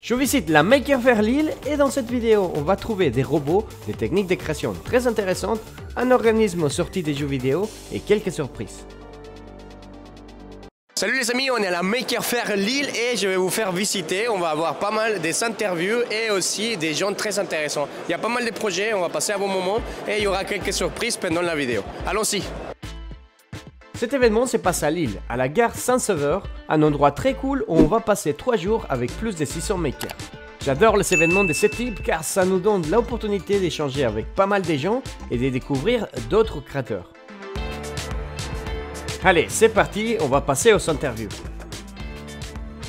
Je visite la Maker Faire Lille et dans cette vidéo, on va trouver des robots, des techniques de création très intéressantes, un organisme sorti des jeux vidéo et quelques surprises. Salut les amis, on est à la Maker Faire Lille et je vais vous faire visiter. On va avoir pas mal des interviews et aussi des gens très intéressants. Il y a pas mal de projets, on va passer un bon moment et il y aura quelques surprises pendant la vidéo. Allons-y. Cet événement se passe à Lille, à la gare Saint-Sauveur, un endroit très cool où on va passer 3 jours avec plus de 600 makers. J'adore les événements de ce type car ça nous donne l'opportunité d'échanger avec pas mal de gens et de découvrir d'autres créateurs. Allez, c'est parti, on va passer aux interviews.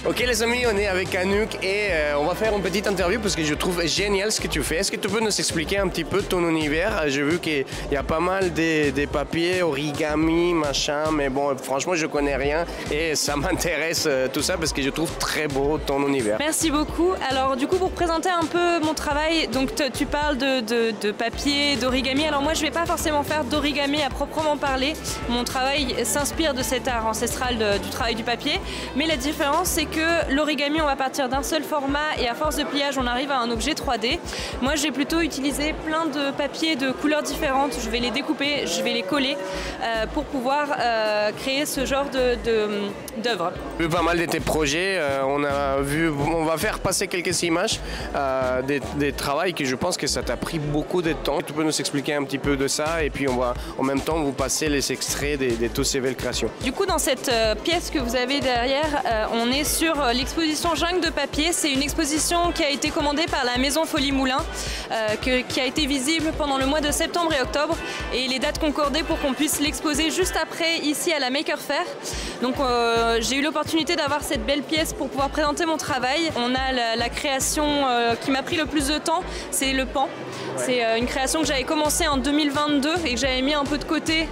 Ok les amis, on est avec Anouk et on va faire une petite interview parce que je trouve génial ce que tu fais. Est-ce que tu peux nous expliquer un petit peu ton univers? J'ai vu qu'il y a pas mal de papiers, origami, machin, mais bon, franchement, je connais rien et ça m'intéresse tout ça parce que je trouve très beau ton univers. Merci beaucoup. Alors du coup, pour présenter un peu mon travail, donc tu parles de papier, d'origami. Alors moi, je vais pas forcément faire d'origami à proprement parler. Mon travail s'inspire de cet art ancestral du travail du papier, mais la différence, c'est que l'origami, on va partir d'un seul format et à force de pliage, on arrive à un objet 3D. Moi, j'ai plutôt utilisé plein de papiers de couleurs différentes. Je vais les découper, je vais les coller pour pouvoir créer ce genre d'œuvre. J'ai vu pas mal de tes projets. On va faire passer quelques images des travaux que je pense que ça t'a pris beaucoup de temps. Tu peux nous expliquer un petit peu de ça et puis on va en même temps vous passer les extraits de toutes ces belles créations. Du coup, dans cette pièce que vous avez derrière, on est sur l'exposition Jungle de papier. C'est une exposition qui a été commandée par la Maison Folie Moulin, qui a été visible pendant le mois de septembre et octobre. Et les dates concordaient pour qu'on puisse l'exposer juste après, ici à la Maker Faire. Donc j'ai eu l'opportunité d'avoir cette belle pièce pour pouvoir présenter mon travail. On a la création qui m'a pris le plus de temps, c'est le pan. C'est une création que j'avais commencé en 2022 et que j'avais mis un peu de côté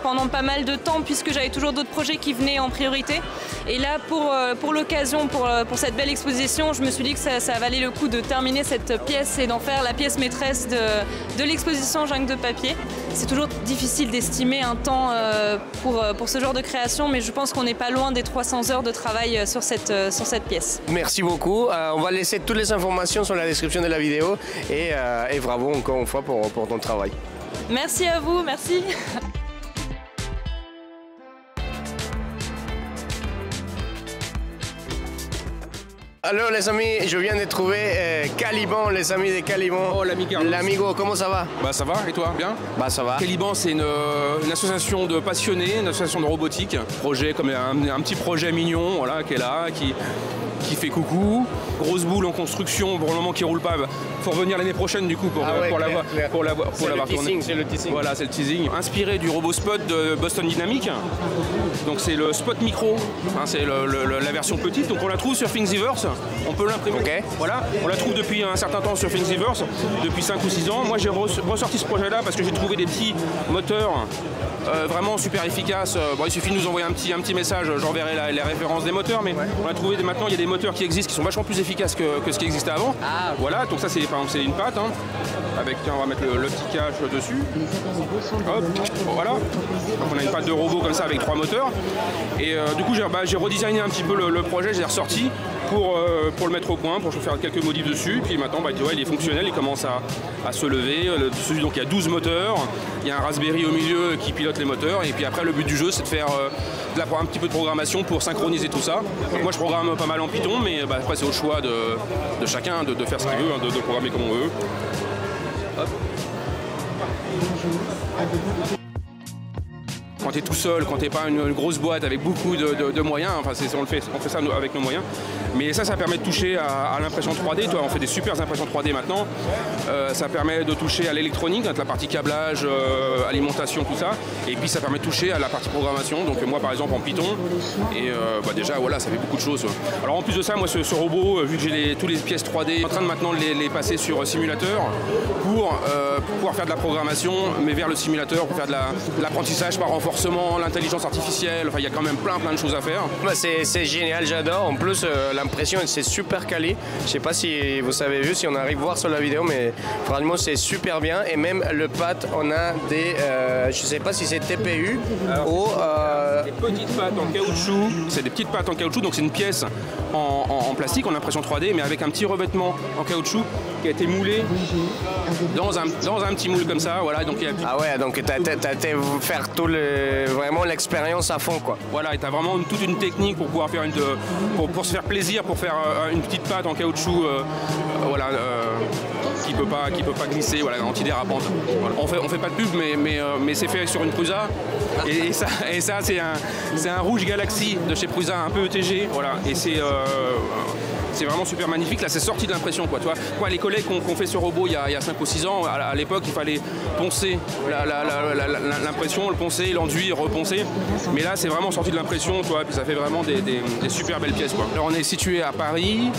pendant pas mal de temps puisque j'avais toujours d'autres projets qui venaient en priorité. Et là, pour l'occasion, pour cette belle exposition, je me suis dit que ça valait le coup de terminer cette pièce et d'en faire la pièce maîtresse de l'exposition Jungle de papier. C'est toujours difficile d'estimer un temps pour ce genre de création, mais je pense qu'on n'est pas loin des 300 heures de travail sur cette pièce. Merci beaucoup. On va laisser toutes les informations sur la description de la vidéo et bravo encore une fois pour ton travail. Merci à vous, merci. Alors les amis, je viens de trouver Caliban, les amis de Caliban. Oh l'ami Carlos. L'amigo, comment ça va? Bah ça va, et toi? Bien? Bah ça va. Caliban, c'est une association de passionnés, une association de robotique. Projet comme un petit projet mignon, voilà, qui est là, qui fait coucou. Grosse boule en construction, pour le moment qui roule pas. Faut revenir l'année prochaine du coup pour l'avoir tourné. C'est le teasing. Voilà, c'est le teasing. Inspiré du robot Spot de Boston Dynamics. Donc c'est le Spot Micro, hein, c'est la version petite. Donc on la trouve sur Thingiverse, on peut l'imprimer. Okay. Voilà, on la trouve depuis un certain temps sur Thingiverse, depuis 5 ou 6 ans. Moi j'ai ressorti ce projet-là parce que j'ai trouvé des petits moteurs vraiment super efficaces. Bon, il suffit de nous envoyer un petit message, j'enverrai les références des moteurs, mais on a trouvé maintenant il y a des moteurs qui existent qui sont vachement plus efficaces que ce qui existait avant. Ah, voilà, donc ça c'est par exemple c'est une patte, hein, avec, tiens, on va mettre le petit cache dessus. Hop, voilà. Donc on a une patte de robot comme ça avec 3 moteurs. Et du coup j'ai redesigné un petit peu le projet, j'ai ressorti pour le mettre au point, pour faire quelques modifs dessus. Puis maintenant tu vois, il est fonctionnel, il commence à se lever. Donc il y a 12 moteurs, il y a un Raspberry au milieu qui pilote les moteurs. Et puis après le but du jeu c'est de faire un petit peu de programmation pour synchroniser tout ça. Donc moi je programme pas mal en Python, mais après c'est au choix de chacun de faire ce qu'il veut, hein, de programmer comme on veut. Hop. Quand tu es tout seul, quand tu n'es pas une grosse boîte avec beaucoup de moyens, enfin on fait ça avec nos moyens, mais ça permet de toucher à l'impression 3D, toi, on fait des super impressions 3D maintenant, ça permet de toucher à l'électronique, la partie câblage, alimentation, tout ça, et puis ça permet de toucher à la partie programmation, donc moi par exemple en Python, et déjà voilà, ça fait beaucoup de choses. Alors en plus de ça, moi ce robot, vu que j'ai toutes les pièces 3D, je suis en train de maintenant les passer sur simulateur pour pouvoir faire de la programmation, mais vers le simulateur, pour faire de l'apprentissage par renforcement. renforcement, l'intelligence artificielle, enfin il y a quand même plein de choses à faire. Bah, c'est génial, j'adore. En plus, l'impression c'est super quali. Je sais pas si vous avez vu, si on arrive à voir sur la vidéo, mais franchement c'est super bien. Et même le pad, on a des, je sais pas si c'est TPU ou des petites pattes en caoutchouc. C'est des petites pattes en caoutchouc, donc c'est une pièce en plastique, en impression 3D, mais avec un petit revêtement en caoutchouc qui a été moulé dans un petit moule comme ça. Voilà, donc ah ouais, donc t'as été faire vraiment l'expérience à fond, quoi. Voilà, et t'as vraiment toute une technique pour pouvoir faire pour se faire plaisir, pour faire une petite pâte en caoutchouc, voilà, qui peut pas glisser, voilà, antidérapante. Voilà. On fait pas de pub, mais c'est fait sur une Prusa, et ça c'est un rouge Galaxy de chez Prusa, un peu ETG, voilà, et c'est vraiment super magnifique. Là, c'est sorti de l'impression, quoi. Tu vois, les collègues qu'on fait ce robot il y a 5 ou 6 ans, à l'époque, il fallait poncer l'impression, le poncer, l'enduit, reponcer. Mais là, c'est vraiment sorti de l'impression, tu vois, puis ça fait vraiment des super belles pièces, quoi. Alors, on est situé à Paris.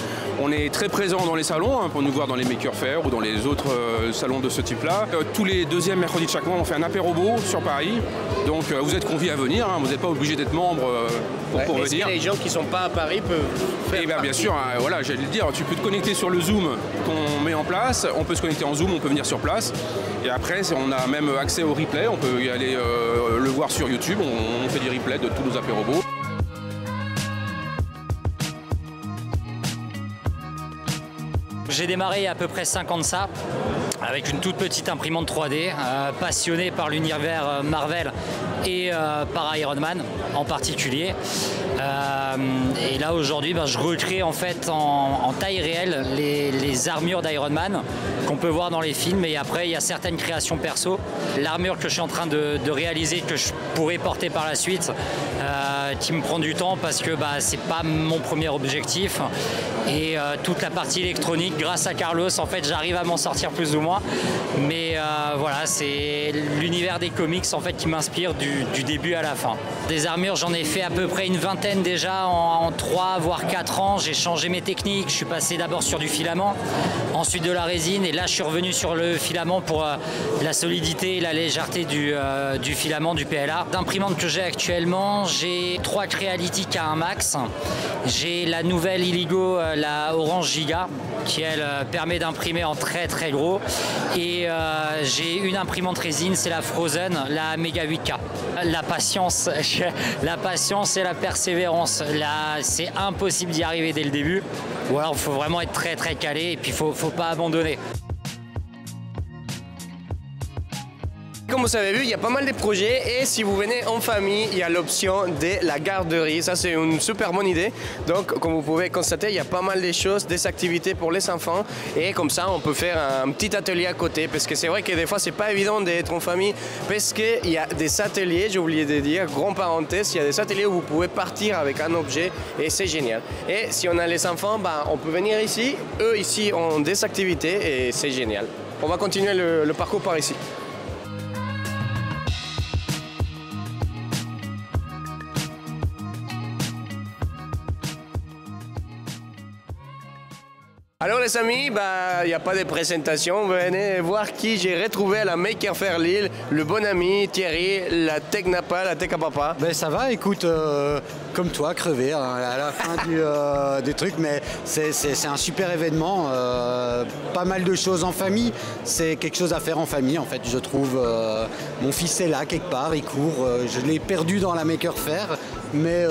On est très présent dans les salons, hein, pour nous voir dans les Maker Faire ou dans les autres salons de ce type-là. Tous les deuxièmes mercredis de chaque mois, on fait un apéro sur Paris. Donc, vous êtes conviés à venir. Hein, vous n'êtes pas obligé d'être membre pour venir. Est-ce que les gens qui ne sont pas à Paris peuvent faire? Eh bien sûr, hein, voilà, j'allais le dire, tu peux te connecter sur le Zoom qu'on met en place. On peut se connecter en Zoom, on peut venir sur place. Et après, on a même accès au replay. On peut y aller le voir sur YouTube. On fait du replay de tous nos apérobos. J'ai démarré il y a à peu près 5 ans de ça, avec une toute petite imprimante 3D, passionné par l'univers Marvel et par Iron Man en particulier. Et là aujourd'hui, je recrée en fait en taille réelle les armures d'Iron Man qu'on peut voir dans les films, et après il y a certaines créations perso. L'armure que je suis en train de réaliser, que je pourrais porter par la suite, qui me prend du temps parce que c'est pas mon premier objectif, et toute la partie électronique, grâce à Carlos, en fait j'arrive à m'en sortir plus ou moins, mais voilà, c'est l'univers des comics en fait qui m'inspire du début à la fin. Des armures, j'en ai fait à peu près une vingtaine déjà en 3 voire 4 ans. J'ai changé mes techniques, je suis passé d'abord sur du filament, ensuite de la résine, et là je suis revenu sur le filament pour la solidité et la légèreté du filament, du PLA. D'imprimante que j'ai actuellement, j'ai 3 Creality K1 Max, j'ai la nouvelle Illigo, la Orange Giga, qui elle permet d'imprimer en très très gros, et j'ai une imprimante résine, c'est la Frozen, la Mega 8K. La patience et la persévérance, là c'est impossible d'y arriver dès le début, ou alors il faut vraiment être très très calé, et puis faut pas abandonner. Comme vous avez vu, il y a pas mal de projets, et si vous venez en famille, il y a l'option de la garderie. Ça, c'est une super bonne idée. Donc, comme vous pouvez constater, il y a pas mal de choses, des activités pour les enfants, et comme ça, on peut faire un petit atelier à côté, parce que c'est vrai que des fois, c'est pas évident d'être en famille, parce qu'il y a des ateliers, j'ai oublié de dire, grand parenthèse, il y a des ateliers où vous pouvez partir avec un objet, et c'est génial. Et si on a les enfants, on peut venir ici. Eux, ici, ont des activités, et c'est génial. On va continuer le parcours par ici. Alors les amis, il n'y a pas de présentation, venez voir qui j'ai retrouvé à la Maker Faire Lille, le bon ami Thierry, la Tech Napa, la Tech à Papa. Ça va, écoute, comme toi, crevé à la fin du truc, mais c'est un super événement, pas mal de choses en famille, c'est quelque chose à faire en famille en fait, je trouve. Mon fils est là quelque part, il court, je l'ai perdu dans la Maker Faire, mais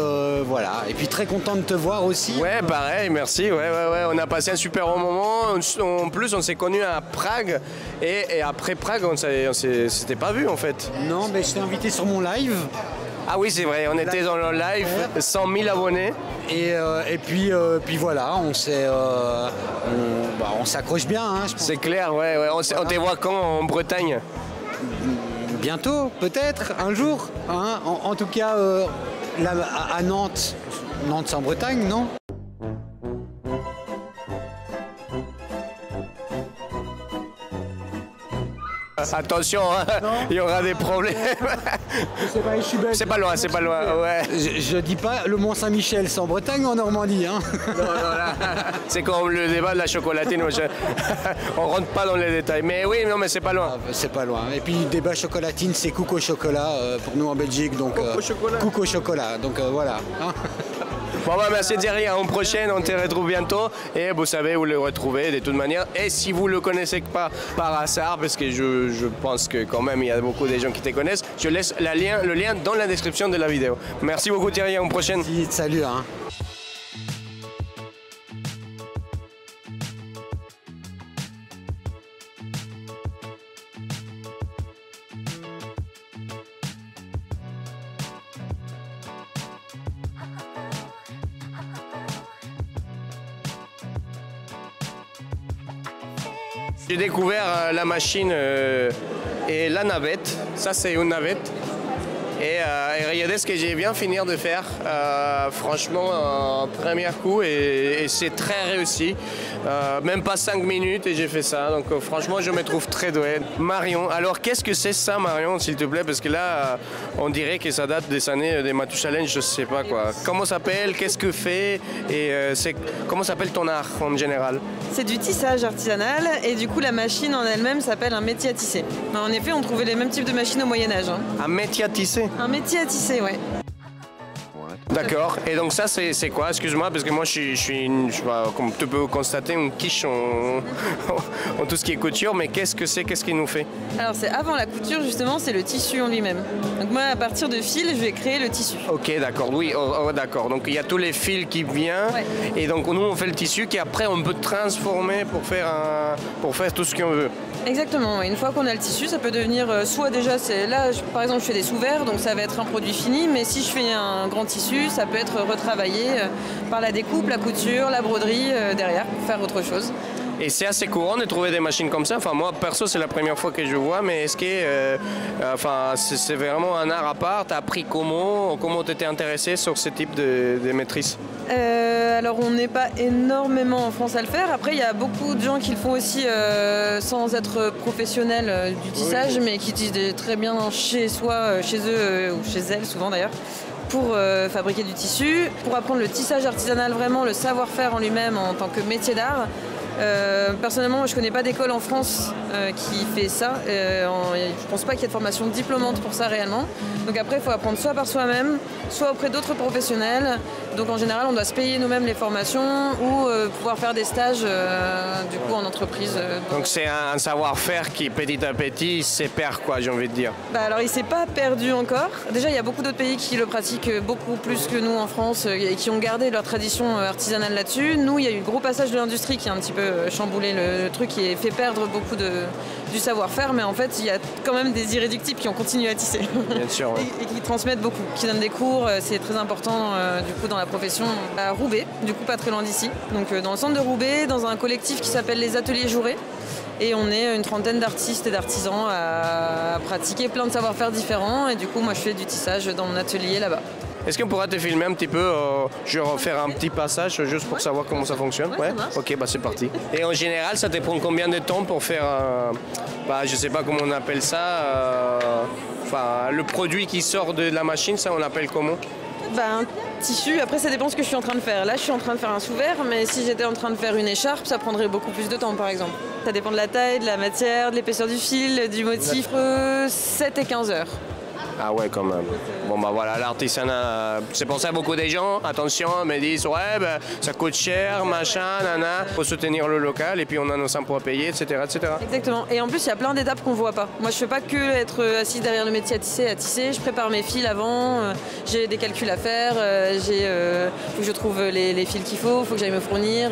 voilà, et puis très content de te voir aussi. Ouais, pareil, merci, ouais, on a passé un super bon moment, en plus on s'est connus à Prague, et après Prague on s'était pas vu en fait. Non, mais je t'ai invité sur mon live. Ah oui, c'est vrai, on était dans le live, 100 000 abonnés. Et puis voilà, on s'accroche bien. Hein, c'est clair, ouais. On te voit quand en Bretagne? Bientôt, peut-être, un jour. Hein, en tout cas, là, à Nantes. Nantes, c'est en Bretagne, non? Attention, hein, il y aura des problèmes. sais pas, je suis belge. C'est pas loin, c'est pas loin. Ouais. Je dis pas le Mont-Saint-Michel, c'est en Bretagne ou en Normandie. Hein. C'est comme le débat de la chocolatine. On rentre pas dans les détails. Mais oui, non, mais c'est pas loin. C'est pas loin. Et puis le débat chocolatine, c'est Cook au chocolat pour nous en Belgique. Donc, Cook au chocolat. Donc voilà. Hein. Bon bah merci Thierry, à une prochaine, on te retrouve bientôt et vous savez où le retrouver de toute manière. Et si vous le connaissez pas par hasard, parce que je pense que quand même il y a beaucoup de gens qui te connaissent, je laisse le lien dans la description de la vidéo. Merci beaucoup Thierry, à une prochaine. Salut. Hein. J'ai découvert la machine et la navette. Ça, c'est une navette. Et regardez ce que j'ai bien finir de faire. Franchement, un premier coup et c'est très réussi. Même pas 5 minutes et j'ai fait ça. Donc franchement, je me trouve très doué. Marion, alors qu'est-ce que c'est ça, Marion, s'il te plaît? Parce que là, on dirait que ça date des années des Matou Challenge, je sais pas quoi. Comment ça s'appelle? Qu'est-ce que fait? Et comment s'appelle ton art en général? C'est du tissage artisanal et du coup la machine en elle-même s'appelle un métier à tisser. En effet, on trouvait les mêmes types de machines au Moyen-Âge. Hein. Un métier à tisser? Un métier à tisser, ouais. D'accord. Et donc ça, c'est quoi? Excuse-moi, parce que moi, je suis comme tu peux constater, une quiche en tout ce qui est couture. Mais qu'est-ce que c'est? Qu'est-ce qu'il nous fait? Alors c'est avant la couture, justement, c'est le tissu en lui-même. Donc moi, à partir de fils, je vais créer le tissu. Ok, d'accord. Oui, d'accord. Donc il y a tous les fils qui viennent. Ouais. Et donc nous, on fait le tissu qu'après, on peut transformer pour faire tout ce qu'on veut. Exactement. Une fois qu'on a le tissu, ça peut devenir soit déjà, là, par exemple, je fais des sous-verts, donc ça va être un produit fini. Mais si je fais un grand tissu, ça peut être retravaillé par la découpe, la couture, la broderie derrière pour faire autre chose. Et c'est assez courant de trouver des machines comme ça. Enfin, moi, perso, c'est la première fois que je vois, mais est-ce que c'est vraiment un art à part? Tu as appris comment tu étais intéressé sur ce type de maîtrise? Alors, on n'est pas énormément en France à le faire. Après, il y a beaucoup de gens qui le font aussi sans être professionnels du tissage, oui. Mais qui tissent très bien chez soi, chez eux ou chez elles, souvent d'ailleurs, pour fabriquer du tissu, pour apprendre le tissage artisanal, vraiment le savoir-faire en lui-même en tant que métier d'art. Personnellement, je ne connais pas d'école en France qui fait ça. Je ne pense pas qu'il y ait de formation diplômante pour ça réellement. Donc après, il faut apprendre soit par soi-même, soit auprès d'autres professionnels. Donc en général, on doit se payer nous-mêmes les formations ou pouvoir faire des stages du coup en entreprise. Donc c'est un savoir-faire qui petit à petit se perd, quoi, j'ai envie de dire. Alors il ne s'est pas perdu encore. Déjà, il y a beaucoup d'autres pays qui le pratiquent beaucoup plus que nous en France et qui ont gardé leur tradition artisanale là-dessus. Nous, il y a eu le gros passage de l'industrie qui a un petit peu chamboulé le truc et fait perdre beaucoup du savoir-faire, mais en fait, il y a quand même des irréductibles qui ont continué à tisser. Bien sûr. Ouais. Et qui transmettent beaucoup, qui donnent des cours, c'est très important du coup dans la profession. À Roubaix, du coup pas très loin d'ici. Donc dans le centre de Roubaix, dans un collectif qui s'appelle les Ateliers Jouret. Et on est une trentaine d'artistes et d'artisans à pratiquer plein de savoir-faire différents. Et du coup, moi, je fais du tissage dans mon atelier là-bas. Est-ce qu'on pourra te filmer un petit peu, je vais refaire un petit passage juste pour savoir comment ça fonctionne? Ouais. Ok, bah c'est parti. Et en général, ça te prend combien de temps pour faire, je sais pas comment on appelle ça, le produit qui sort de la machine, ça on l'appelle comment? Un tissu, après ça dépend ce que je suis en train de faire. Là je suis en train de faire un sous-vert, mais si j'étais en train de faire une écharpe, ça prendrait beaucoup plus de temps par exemple. Ça dépend de la taille, de la matière, de l'épaisseur du fil, du motif. 7 et 15 heures. Ah ouais, quand même. Bon bah voilà, l'artisanat, c'est pour ça beaucoup des gens, attention, me disent ouais, ça coûte cher, machin, nana. Faut soutenir le local et puis on a nos impôts à payer, etc., etc. Exactement. Et en plus, il y a plein d'étapes qu'on voit pas. Moi, je fais pas que être assise derrière le métier à tisser. Je prépare mes fils avant. J'ai des calculs à faire. Faut que je trouve les fils qu'il faut que j'aille me fournir.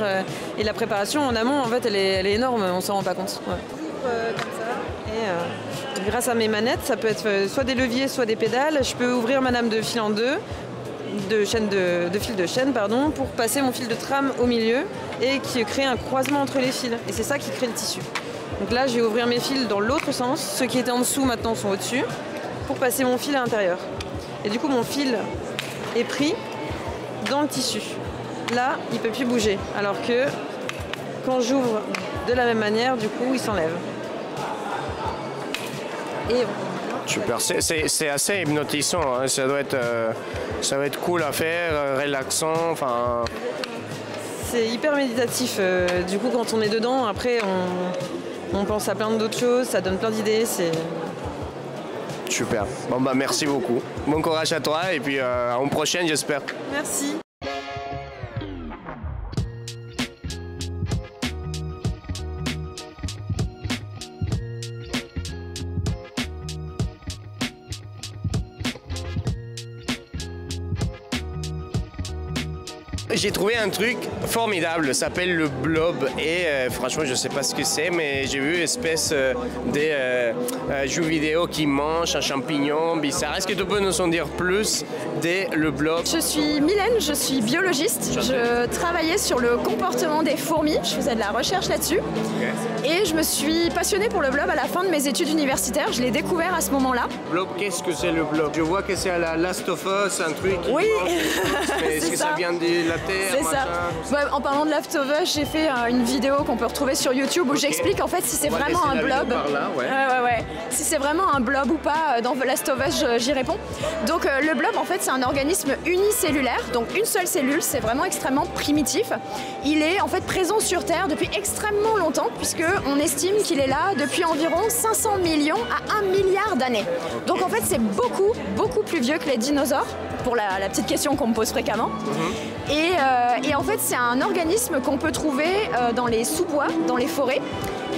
Et la préparation en amont, en fait, elle est énorme. On s'en rend pas compte. Ouais. Comme ça. Et grâce à mes manettes, ça peut être soit des leviers, soit des pédales. Je peux ouvrir ma lame de fil en deux, de fil de chaîne, pardon, pour passer mon fil de trame au milieu et qui crée un croisement entre les fils. Et c'est ça qui crée le tissu. Donc là, je vais ouvrir mes fils dans l'autre sens. Ceux qui étaient en dessous, maintenant, sont au-dessus, pour passer mon fil à l'intérieur. Et du coup, mon fil est pris dans le tissu. Là, il ne peut plus bouger. Alors que quand j'ouvre de la même manière, du coup, il s'enlève. Et Super, c'est assez hypnotisant, hein. Ça doit être cool à faire, relaxant, enfin... C'est hyper méditatif, du coup quand on est dedans, après on pense à plein d'autres choses, ça donne plein d'idées, c'est... Super, bon bah merci beaucoup, bon courage à toi et puis à une prochaine j'espère. Merci. J'ai trouvé un truc formidable, ça s'appelle le blob et franchement je sais pas ce que c'est mais j'ai vu une espèce des jeux vidéo qui mangent un champignon bizarre. Est-ce que tu peux nous en dire plus de le blob? Je suis Mylène, je suis biologiste, je travaillais sur le comportement des fourmis, je faisais de la recherche là-dessus et je me suis passionnée pour le blob à la fin de mes études universitaires, je l'ai découvert à ce moment-là. Blob, qu'est-ce que c'est le blob? Je vois que c'est à la Last of Us, un truc qui oui. Mais est-ce que ça vient de la C'est ça. Ouais, en parlant de Last of Us, j'ai fait une vidéo qu'on peut retrouver sur YouTube où j'explique en fait si c'est vraiment un blob. Ouais. Si c'est vraiment un blob ou pas dans Last of Us, j'y réponds. Donc le blob en fait c'est un organisme unicellulaire, donc une seule cellule, c'est vraiment extrêmement primitif. Il est en fait présent sur Terre depuis extrêmement longtemps puisque on estime qu'il est là depuis environ 500 millions à 1 milliard d'années. Donc en fait c'est beaucoup plus vieux que les dinosaures, pour la petite question qu'on me pose fréquemment. Et en fait, c'est un organisme qu'on peut trouver dans les sous-bois, dans les forêts.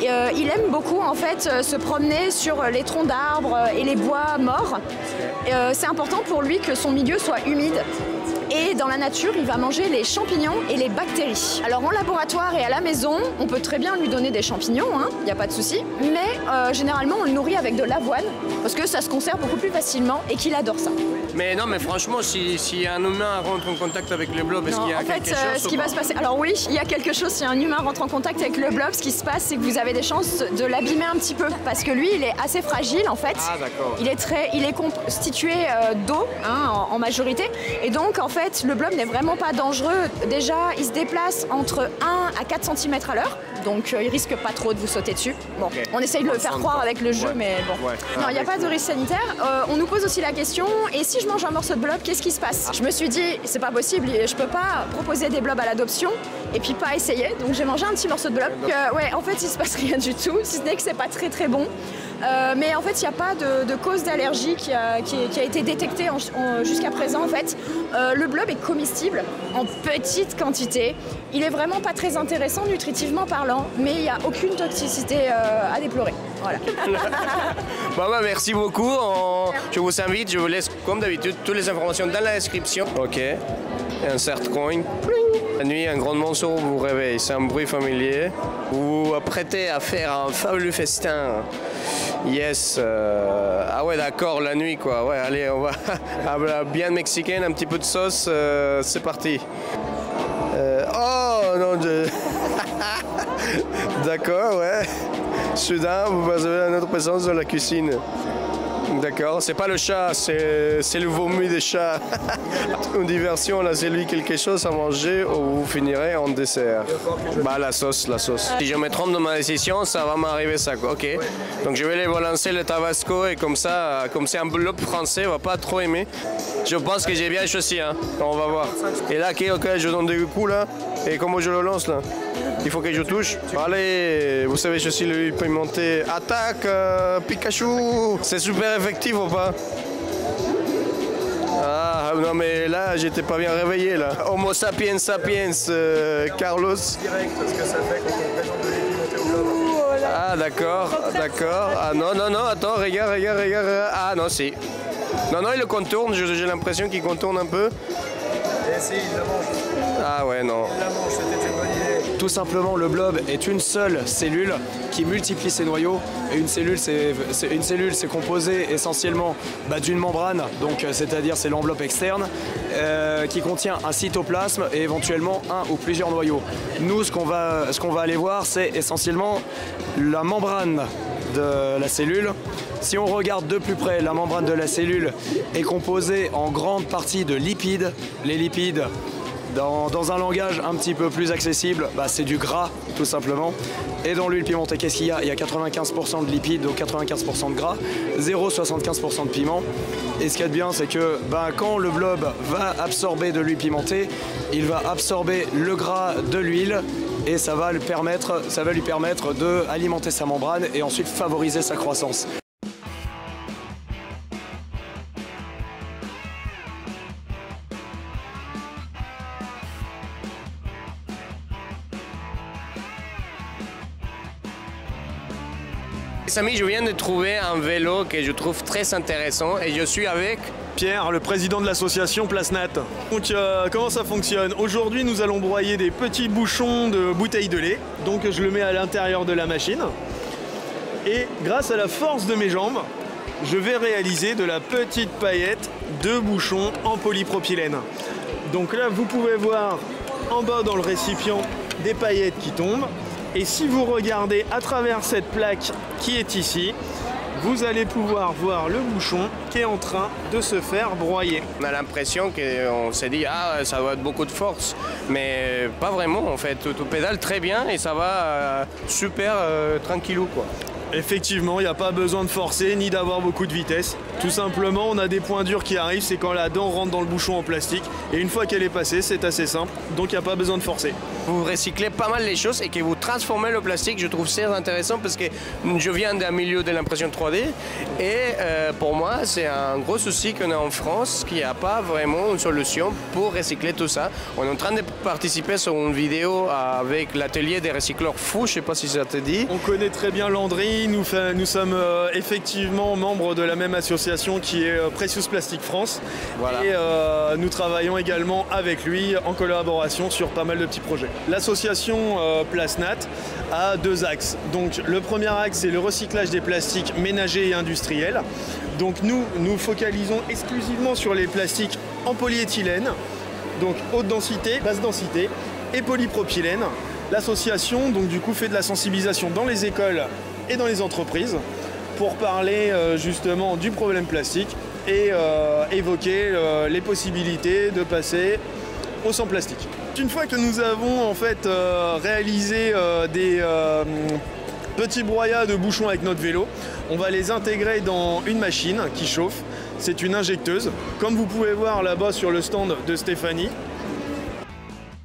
Il aime beaucoup en fait se promener sur les troncs d'arbres et les bois morts. C'est important pour lui que son milieu soit humide. Et dans la nature, il va manger les champignons et les bactéries. Alors en laboratoire et à la maison, on peut très bien lui donner des champignons, il n'y a pas de souci. Mais généralement, on le nourrit avec de l'avoine parce que ça se conserve beaucoup plus facilement et qu'il adore ça. Mais non, mais franchement, si un humain rentre en contact avec le blob, est-ce qu'il y a quelque chose? En fait, ce qui va se passer... Alors oui, il y a quelque chose. Si un humain rentre en contact avec le blob, ce qui se passe, c'est que vous avez des chances de l'abîmer un petit peu. Parce que lui, il est assez fragile, en fait. Ah, d'accord. Il est constitué d'eau, en majorité. Et donc, en fait, le blob n'est vraiment pas dangereux. Déjà, il se déplace entre 1 à 4 cm à l'heure. Donc, il risque pas trop de vous sauter dessus. Bon, on essaye de le faire croire avec le jeu, mais bon. Non, il n'y a pas de risque sanitaire. On nous pose aussi la question, et si je mange un morceau de blob, qu'est-ce qui se passe? Je me suis dit, c'est pas possible, je peux pas proposer des blobs à l'adoption et puis pas essayer. Donc j'ai mangé un petit morceau de blob. Ouais, en fait, il se passe rien du tout, si ce n'est que c'est pas très bon. Mais en fait, il n'y a pas de cause d'allergie qui a été détectée jusqu'à présent. En fait, le blob est comestible en petite quantité. Il est vraiment pas très intéressant nutritivement parlant, mais il n'y a aucune toxicité à déplorer. Voilà. Bon, bah, merci beaucoup. Je vous invite, je vous laisse comme d'habitude toutes les informations dans la description. Ok. Insert coin. La nuit, un grand morceau vous réveille. C'est un bruit familier. Vous vous apprêtez à faire un fabuleux festin. Yes. Ah ouais, d'accord, la nuit quoi. Ouais, allez, on va bien mexicaine, un petit peu de sauce. C'est parti. Oh non, d'accord, ouais. Soudain, vous avez notre présence dans la cuisine. D'accord, c'est pas le chat, c'est le vomi des chats. Une diversion, là, c'est lui quelque chose à manger ou vous finirez en dessert. Bah, la sauce. Si je me trompe dans ma décision, ça va m'arriver ça, quoi. Ok. Donc je vais les balancer le tabasco et comme ça, comme c'est un blob français, on va pas trop aimer. Je pense que j'ai bien choisi, hein. On va voir. Et là, ok, je donne des coups là. Et comment je le lance là? Il faut que je touche. Allez, vous savez, je suis le pimenté. Attaque, Pikachu. C'est super effectif ou pas? Ah non mais là, j'étais pas bien réveillé là. Homo sapiens sapiens, Carlos. Direct, parce que ça fait quand on présente de l'épimenté au blob. Ah d'accord. Ah non, attends, regarde. Ah non, si. Non, il le contourne, j'ai l'impression qu'il contourne un peu. Et si, il la mange. Ah ouais, non. Il la mange, c'était une bonne idée. Tout simplement, le blob est une seule cellule qui multiplie ses noyaux. Et une cellule, c'est composé essentiellement d'une membrane, donc c'est-à-dire c'est l'enveloppe externe, qui contient un cytoplasme et éventuellement un ou plusieurs noyaux. Nous, ce qu'on va aller voir, c'est essentiellement la membrane de la cellule. Si on regarde de plus près, la membrane de la cellule est composée en grande partie de lipides. Les lipides Dans un langage un petit peu plus accessible, c'est du gras tout simplement. Et dans l'huile pimentée, qu'est-ce qu'il y a? Il y a 95% de lipides, donc 95% de gras, 0,75% de piment. Et ce qu'il y a de bien, c'est que quand le blob va absorber de l'huile pimentée, il va absorber le gras de l'huile et ça va lui permettre d'alimenter sa membrane et ensuite favoriser sa croissance. Les amis, je viens de trouver un vélo que je trouve très intéressant et je suis avec Pierre, le président de l'association Plasnat. Donc comment ça fonctionne? Aujourd'hui, nous allons broyer des petits bouchons de bouteilles de lait. Donc je le mets à l'intérieur de la machine. Et grâce à la force de mes jambes, je vais réaliser de la petite paillette de bouchons en polypropylène. Donc là, vous pouvez voir en bas dans le récipient des paillettes qui tombent. Et si vous regardez à travers cette plaque qui est ici, vous allez pouvoir voir le bouchon qui est en train de se faire broyer. On a l'impression qu'on s'est dit ah ça va être beaucoup de force, mais pas vraiment en fait. Tu pédales très bien et ça va super tranquillou quoi. Effectivement, il n'y a pas besoin de forcer ni d'avoir beaucoup de vitesse. Tout simplement, on a des points durs qui arrivent, c'est quand la dent rentre dans le bouchon en plastique. Et une fois qu'elle est passée, c'est assez simple, donc il n'y a pas besoin de forcer. Vous recyclez pas mal les choses et que vous transformez le plastique, je trouve ça intéressant parce que je viens d'un milieu de l'impression 3D et pour moi, c'est un gros souci qu'on a en France, qu'il n'y a pas vraiment une solution pour recycler tout ça. On est en train de participer sur une vidéo avec l'atelier des recycleurs fous, je ne sais pas si ça te dit. On connaît très bien Landry, nous sommes effectivement membres de la même association qui est Precious Plastic France. Voilà. Et nous travaillons également avec lui en collaboration sur pas mal de petits projets. L'association Plasnat a deux axes. Donc le premier axe, c'est le recyclage des plastiques ménagers et industriels. Donc nous focalisons exclusivement sur les plastiques en polyéthylène, donc haute densité, basse densité et polypropylène. L'association donc du coup fait de la sensibilisation dans les écoles et dans les entreprises pour parler justement du problème plastique et évoquer les possibilités de passer au sans plastique. Une fois que nous avons en fait réalisé des petits broyats de bouchons avec notre vélo, on va les intégrer dans une machine qui chauffe. C'est une injecteuse, comme vous pouvez voir là-bas sur le stand de Stéphanie.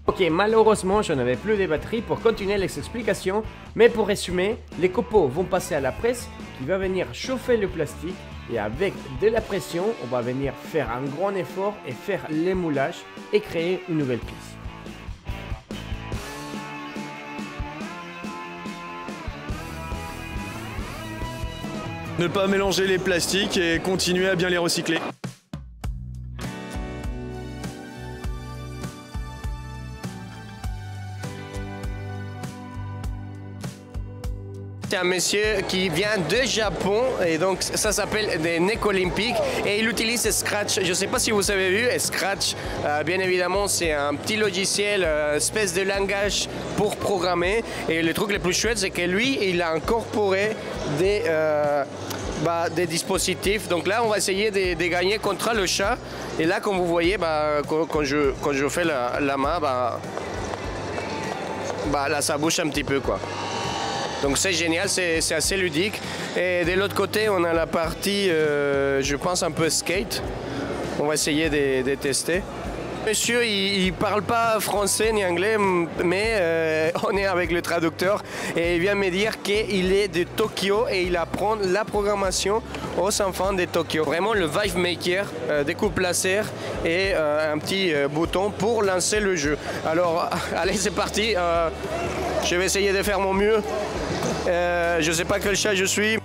Ok, malheureusement, je n'avais plus de batterie pour continuer les explications, mais pour résumer, les copeaux vont passer à la presse qui va venir chauffer le plastique et avec de la pression, on va venir faire un grand effort et faire l'émoulage et créer une nouvelle pièce. Ne pas mélanger les plastiques et continuer à bien les recycler. C'est un monsieur qui vient de Japon et donc ça s'appelle des Neko Olympiques et il utilise Scratch. Je ne sais pas si vous avez vu, Scratch, bien évidemment, c'est un petit logiciel, espèce de langage pour programmer. Et le truc le plus chouette, c'est que lui, il a incorporé des dispositifs. Donc là, on va essayer de gagner contre le chat. Et là, comme vous voyez, quand je fais la main, là, ça bouge un petit peu, quoi. Donc c'est génial, c'est assez ludique. Et de l'autre côté, on a la partie, je pense, un peu skate. On va essayer de tester. Monsieur, il ne parle pas français ni anglais, mais on est avec le traducteur. Et il vient me dire qu'il est de Tokyo et il apprend la programmation aux enfants de Tokyo. Vraiment le Vive Maker, découpe laser et un petit bouton pour lancer le jeu. Alors, allez, c'est parti. Je vais essayer de faire mon mieux. Je ne sais pas quel chat je suis.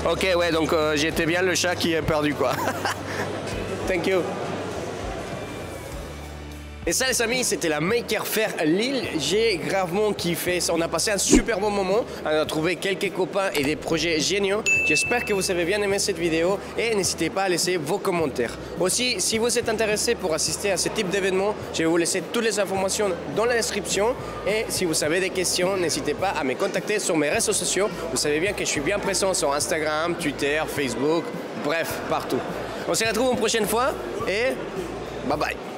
Ok, ouais, donc j'étais bien le chat qui est perdu, quoi. Thank you. Et ça les amis, c'était la Maker Faire Lille. J'ai gravement kiffé. On a passé un super bon moment. On a trouvé quelques copains et des projets géniaux. J'espère que vous avez bien aimé cette vidéo et n'hésitez pas à laisser vos commentaires. Aussi, si vous êtes intéressé pour assister à ce type d'événement, je vais vous laisser toutes les informations dans la description. Et si vous avez des questions, n'hésitez pas à me contacter sur mes réseaux sociaux. Vous savez bien que je suis bien présent sur Instagram, Twitter, Facebook, bref, partout. On se retrouve une prochaine fois et bye bye.